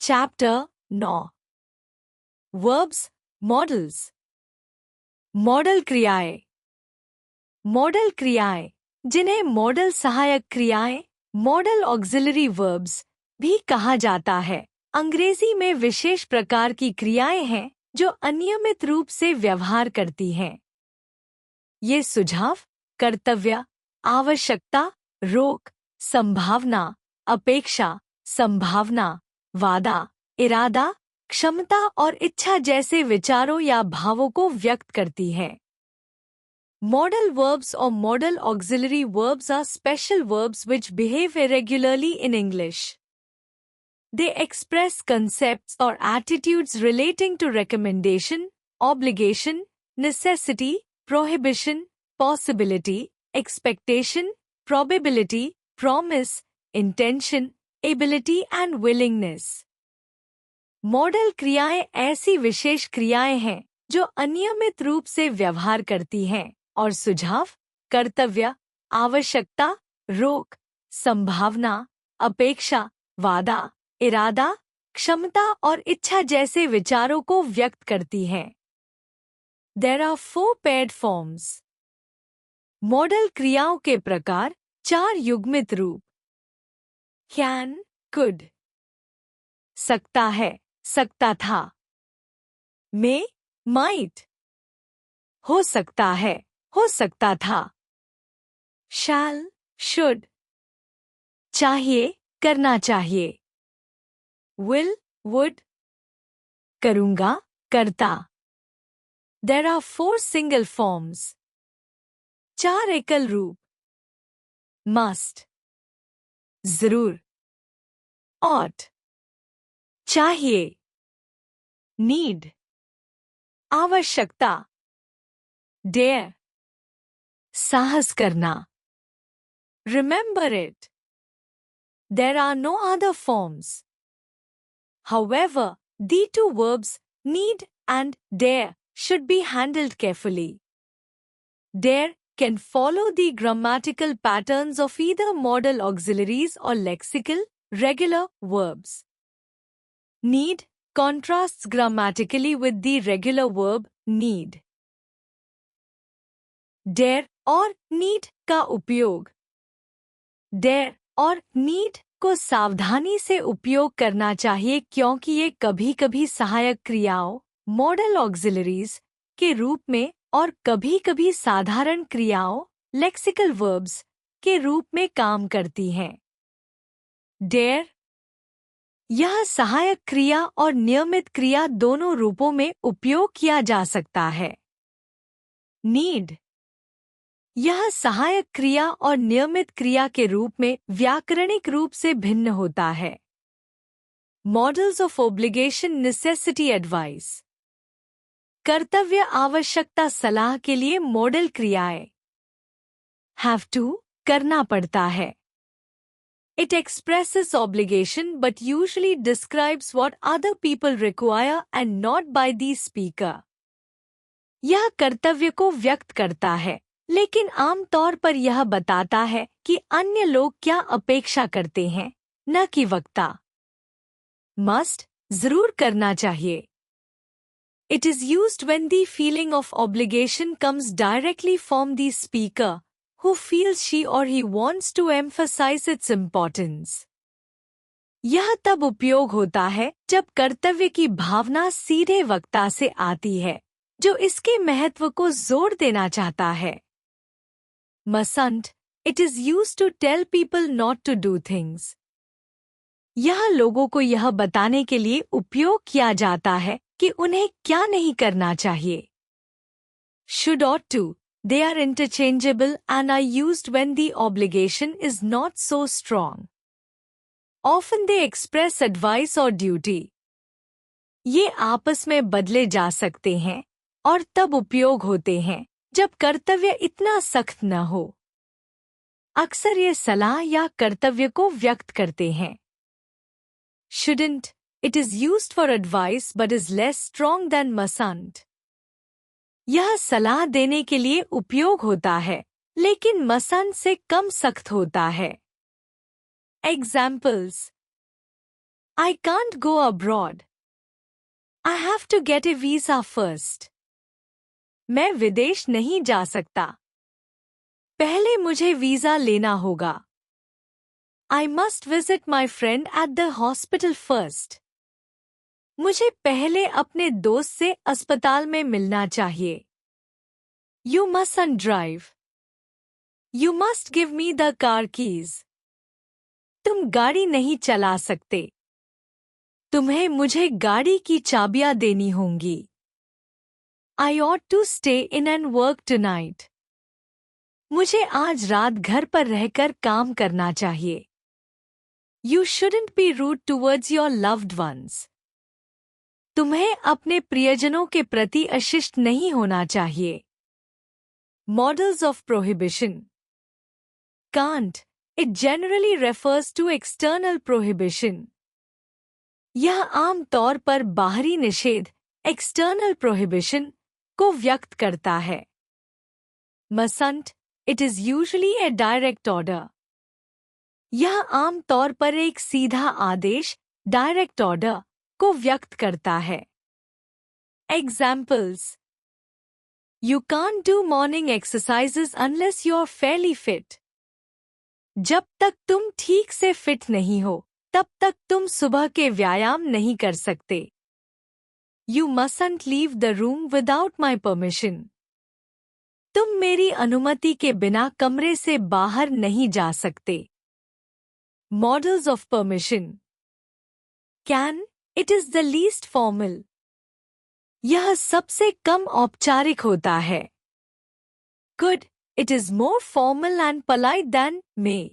Chapter 9 verbs models. Model क्रियाएं। Model क्रियाएं, जिन्हें मॉडल सहायक क्रियाएं, मॉडल ऑक्सिलरी वर्ब्स भी कहा जाता है, अंग्रेजी में विशेष प्रकार की क्रियाएं हैं जो अनियमित रूप से व्यवहार करती हैं। ये सुझाव, कर्तव्य, आवश्यकता, रोक, संभावना, अपेक्षा, संभावना, वादा, इरादा, क्षमता और इच्छा जैसे विचारों या भावों को व्यक्त करती है। Modal verbs or modal auxiliary verbs are special verbs which behave irregularly in English. They express concepts or attitudes relating to recommendation, obligation, necessity, prohibition, possibility, expectation, probability, promise, intention, ability and willingness. Model क्रियाएं ऐसी विशेष क्रियाएं हैं जो अनियमित रूप से व्यवहार करती हैं और सुझाव, कर्तव्य, आवश्यकता, रोक, संभावना, अपेक्षा, वादा, इरादा, क्षमता और इच्छा जैसे विचारों को व्यक्त करती हैं। There are 4 paired forms. Model क्रियाओं के प्रकार 4 युग्मित रूप। Can, could, सकता है, सकता था। May, might, हो सकता है, हो सकता था। Shall, should, चाहिए, करना चाहिए। Will, would, करूँगा, करता। There are 4 single forms. 4 एकल रूप। Must, जरूर। Ought, चाहिए। Need, आवश्यकता। Dare, साहस करना। Remember it. There are no other forms. However, the 2 verbs need and dare should be handled carefully. Dare can follow the grammatical patterns of either modal auxiliaries or lexical, regular verbs. Need contrasts grammatically with the regular verb need. Dare और need का उपयोग। Dare और need को सावधानी से उपयोग करना चाहिए क्योंकि ये कभी-कभी सहायक क्रियाओं, मॉडल ऑक्सिलरीज के रूप में और कभी-कभी साधारण क्रियाओं, लेक्सिकल वर्ब्स के रूप में काम करती हैं। Dare, यह सहायक क्रिया और नियमित क्रिया दोनों रूपों में उपयोग किया जा सकता है। Need, यह सहायक क्रिया और नियमित क्रिया के रूप में व्याकरणिक रूप से भिन्न होता है। Models of obligation necessity advice, कर्तव्य आवश्यकता सलाह के लिए मॉडल क्रियाएं। Have to, करना पड़ता है। It expresses obligation but usually describes what other people require and not by the speaker. यह कर्तव्य को व्यक्त करता है, लेकिन आमतौर पर यह बताता है कि अन्य लोग क्या अपेक्षा करते हैं, न कि वक्ता। Must, जरूर करना चाहिए। It is used when the feeling of obligation comes directly from the speaker, who feels she or he wants to emphasize its importance. यह तब उपयोग होता है जब कर्तव्य की भावना सीधे वक्ता से आती है, जो इसके महत्व को जोर देना चाहता है। Mustn't, it is used to tell people not to do things. यह लोगों को यह बताने के लिए उपयोग किया जाता है कि उन्हें क्या नहीं करना चाहिए। Should, ought to, they are interchangeable and are used when the obligation is not so strong. Often they express advice or duty. ये आपस में बदले जा सकते हैं और तब उपयोग होते हैं जब कर्तव्य इतना सख्त न हो। अक्सर ये सलाह या कर्तव्य को व्यक्त करते हैं। Shouldn't, it is used for advice but is less strong than mustn't. यह सलाह देने के लिए उपयोग होता है, लेकिन mustn't से कम सख्त होता है। Examples: I can't go abroad. I have to get a visa first. मैं विदेश नहीं जा सकता, पहले मुझे वीजा लेना होगा. I must visit my friend at the hospital first. मुझे पहले अपने दोस्त से अस्पताल में मिलना चाहिए. You mustn't drive. You must give me the car keys. तुम गाड़ी नहीं चला सकते, तुम्हें मुझे गाड़ी की चाबियां देनी होंगी. I ought to stay in and work tonight. मुझे आज रात घर पर रहकर काम करना चाहिए. You shouldn't be rude towards your loved ones. तुम्हें अपने प्रियजनों के प्रति अशिष्ट नहीं होना चाहिए. Models of prohibition. Can't. It generally refers to external prohibition. यह आम तौर पर बाहरी निषेध, external prohibition, को व्यक्त करता है. Mustn't. It is usually a direct order. यह आम तौर पर एक सीधा आदेश, direct order, को व्यक्त करता है. Examples. You can't do morning exercises unless you're fairly fit. जब तक तुम ठीक से फिट नहीं हो, तब तक तुम सुबह के व्यायाम नहीं कर सकते. You mustn't leave the room without my permission. तुम मेरी अनुमति के बिना कमरे से बाहर नहीं जा सकते. Models of permission. Can. It is the least formal. यह सबसे कम औपचारिक होता है. Could. It is more formal and polite than may.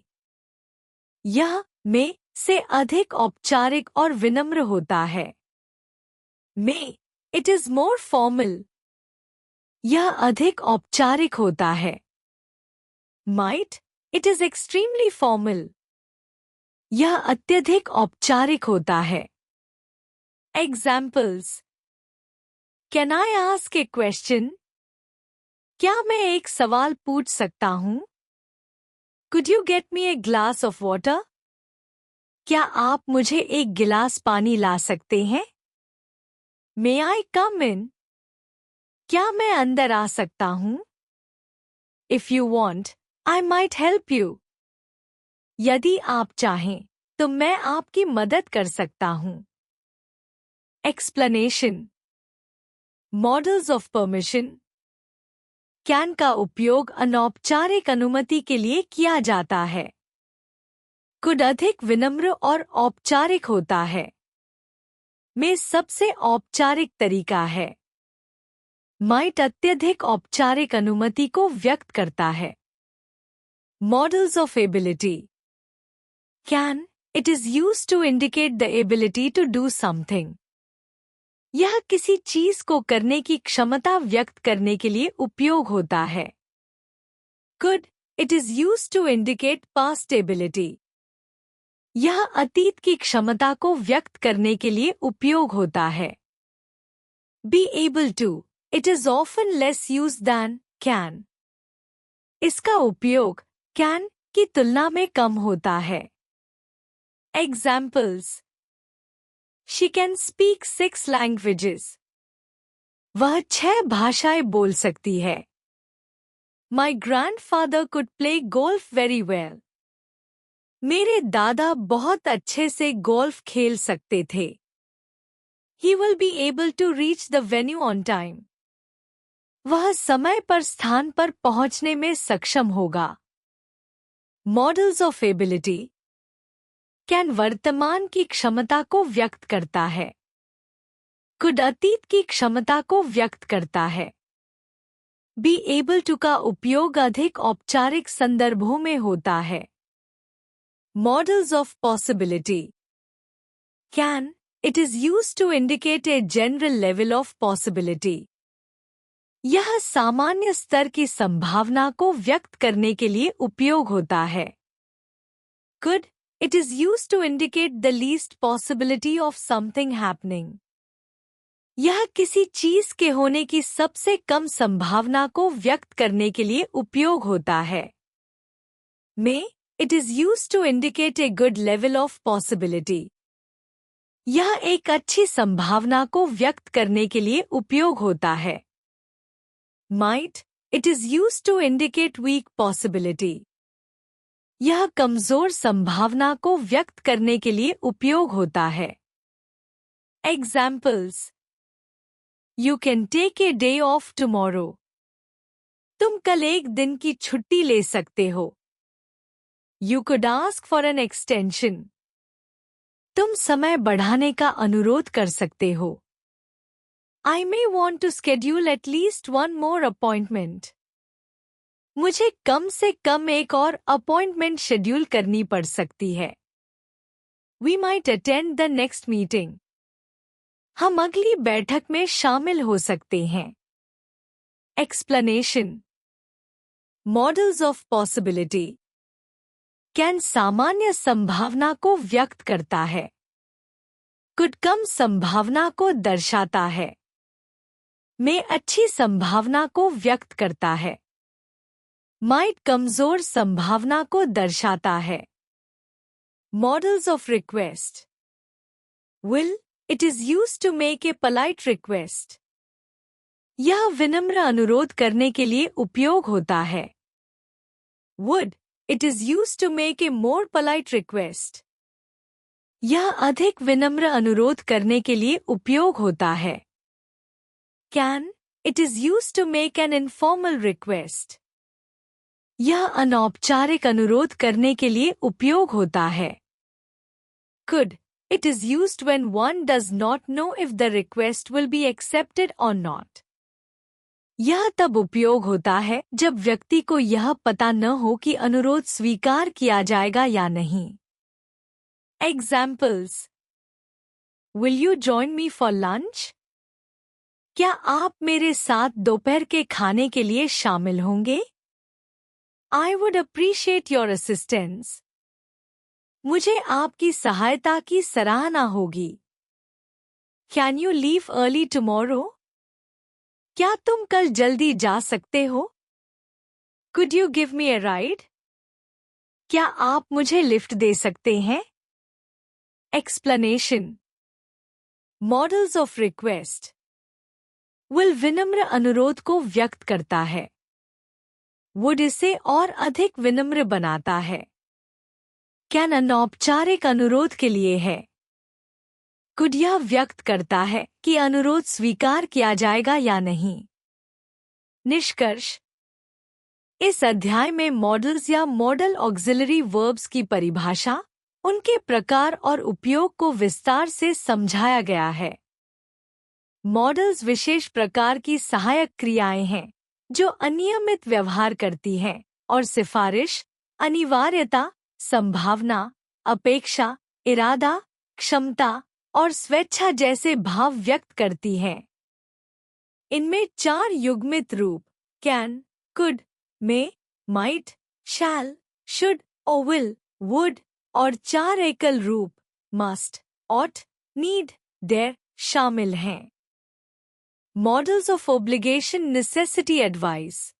यह may से अधिक औपचारिक और विनम्र होता है. May. It is more formal. यह अधिक औपचारिक होता है. Might. It is extremely formal. यह अत्यधिक औपचारिक होता है. Examples. Can I ask a question? क्या मैं एक सवाल पूछ सकता हूँ? Could you get me a glass of water? क्या आप मुझे एक गिलास पानी ला सकते हैं? May I come in? क्या मैं अंदर आ सकता हूँ? If you want, I might help you. यदि आप चाहें, तो मैं आपकी मदद कर सकता हूँ. Explanation. Models of permission. Can का उपयोग अनौपचारिक अनुमति के लिए किया जाता है. Could अधिक विनम्र और औपचारिक होता है. में सबसे औपचारिक तरीका है. Might अत्यधिक औपचारिक अनुमति को व्यक्त करता है. Models of ability. Can. It is used to indicate the ability to do something. यह किसी चीज को करने की क्षमता व्यक्त करने के लिए उपयोग होता है. Could. It is used to indicate past ability. यह अतीत की क्षमता को व्यक्त करने के लिए उपयोग होता है. Be able to. It is often less used than can. इसका उपयोग can की तुलना में कम होता है. Examples. She can speak 6 languages. वह 6 भाषाएं बोल सकती है. My grandfather could play golf very well. मेरे दादा बहुत अच्छे से गोल्फ खेल सकते थे. He will be able to reach the venue on time. वह समय पर स्थान पर पहुंचने में सक्षम होगा. Models of ability. Can वर्तमान की क्षमता को व्यक्त करता है. Could अतीत की क्षमता को व्यक्त करता है. Be able to का उपयोग अधिक औपचारिक संदर्भों में होता है. Models of possibility. Can. It is used to indicate a general level of possibility. यह सामान्य स्तर की संभावना को व्यक्त करने के लिए उपयोग होता है. Could. It is used to indicate the least possibility of something happening. यह किसी चीज के होने की सबसे कम संभावना को व्यक्त करने के लिए उपयोग होता है. May. It is used to indicate a good level of possibility. यह एक अच्छी संभावना को व्यक्त करने के लिए उपयोग होता है। Might, it is used to indicate weak possibility. यह कमजोर संभावना को व्यक्त करने के लिए उपयोग होता है। Examples: You can take a day off tomorrow. तुम कल एक दिन की छुट्टी ले सकते हो। You could ask for an extension. तुम समय बढ़ाने का अनुरोध कर सकते हो। I may want to schedule at least one more appointment. मुझे कम से कम एक और अपॉइंटमेंट शेड्यूल करनी पड़ सकती है। We might attend the next meeting. हम अगली बैठक में शामिल हो सकते हैं। Explanation: Models of possibility can सामान्य संभावना को व्यक्त करता है। कुड कम संभावना को दर्शाता है। में अच्छी संभावना को व्यक्त करता है। माइट कमजोर संभावना को दर्शाता है। Models of request: will, it is used to make a polite request. यह विनम्र अनुरोध करने के लिए उपयोग होता है। Would, It is used to make a more polite request. यह अधिक विनम्र अनुरोध करने के लिए उपयोग होता है। Can, it is used to make an informal request. यह अनौपचारिक अनुरोध करने के लिए उपयोग होता है। Could, it is used when one does not know if the request will be accepted or not. यह तब उपयोग होता है जब व्यक्ति को यह पता न हो कि अनुरोध स्वीकार किया जाएगा या नहीं। Examples: Will you join me for lunch? क्या आप मेरे साथ दोपहर के खाने के लिए शामिल होंगे? I would appreciate your assistance. मुझे आपकी सहायता की सराहना होगी। Can you leave early tomorrow? क्या तुम कल जल्दी जा सकते हो? Could you give me a ride? क्या आप मुझे लिफ्ट दे सकते हैं? Explanation: Models of request. Will विनम्र अनुरोध को व्यक्त करता है। Would इसे और अधिक विनम्र बनाता है। Can अनौपचारिक अनुरोध के लिए है। Could यह व्यक्त करता है कि अनुरोध स्वीकार किया जाएगा या नहीं। निष्कर्ष: इस अध्याय में मॉडल्स या मॉडल ऑक्सिलरी वर्ब्स की परिभाषा, उनके प्रकार और उपयोग को विस्तार से समझाया गया है। मॉडल्स विशेष प्रकार की सहायक क्रियाएं हैं जो अनियमित व्यवहार करती हैं और सिफारिश, अनिवार्यता, संभावना, अपेक्षा, इरादा, क्षमता और स्वेच्छा जैसे भाव व्यक्त करती हैं। इनमें 4 युग्मित रूप can, could, may, might, shall, should और विल, वुड और 4 एकल रूप मस्ट, ऑट, नीड, डेयर शामिल हैं। Modals of obligation, necessity, advice: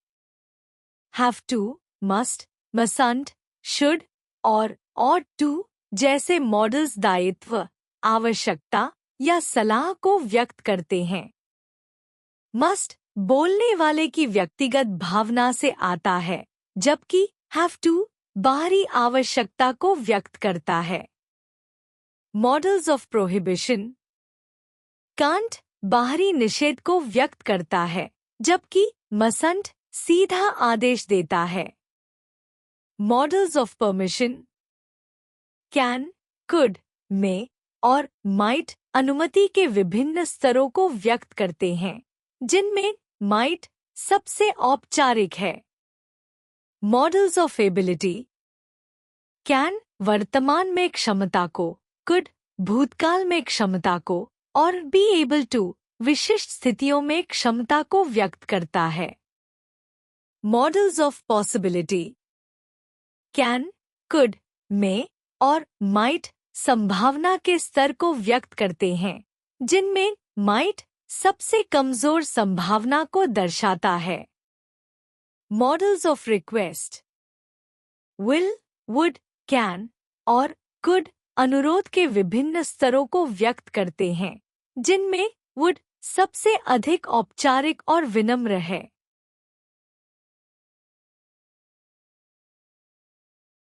have to, must, mustn't, should और ऑट टू जैसे मॉडल्स दायित्व, आवश्यकता या सलाह को व्यक्त करते हैं। मस्ट बोलने वाले की व्यक्तिगत भावना से आता है, जबकि हैव टू बाहरी आवश्यकता को व्यक्त करता है। मॉडल्स ऑफ प्रोहिबिशन: कांट बाहरी निषेध को व्यक्त करता है, जबकि मसंट सीधा आदेश देता है। Models of permission: can, could, may और माइट अनुमति के विभिन्न स्तरों को व्यक्त करते हैं, जिनमें माइट सबसे औपचारिक है। मॉडल्स ऑफ एबिलिटी: कैन वर्तमान में क्षमता को, कुड भूतकाल में क्षमता को और बी एबल टू विशिष्ट स्थितियों में क्षमता को व्यक्त करता है। Models of possibility: can, could, may और माइट संभावना के स्तर को व्यक्त करते हैं, जिनमें माइट सबसे कमजोर संभावना को दर्शाता है। Models of request: will, would, can और कुड अनुरोध के विभिन्न स्तरों को व्यक्त करते हैं, जिनमें वुड सबसे अधिक औपचारिक और विनम्र है।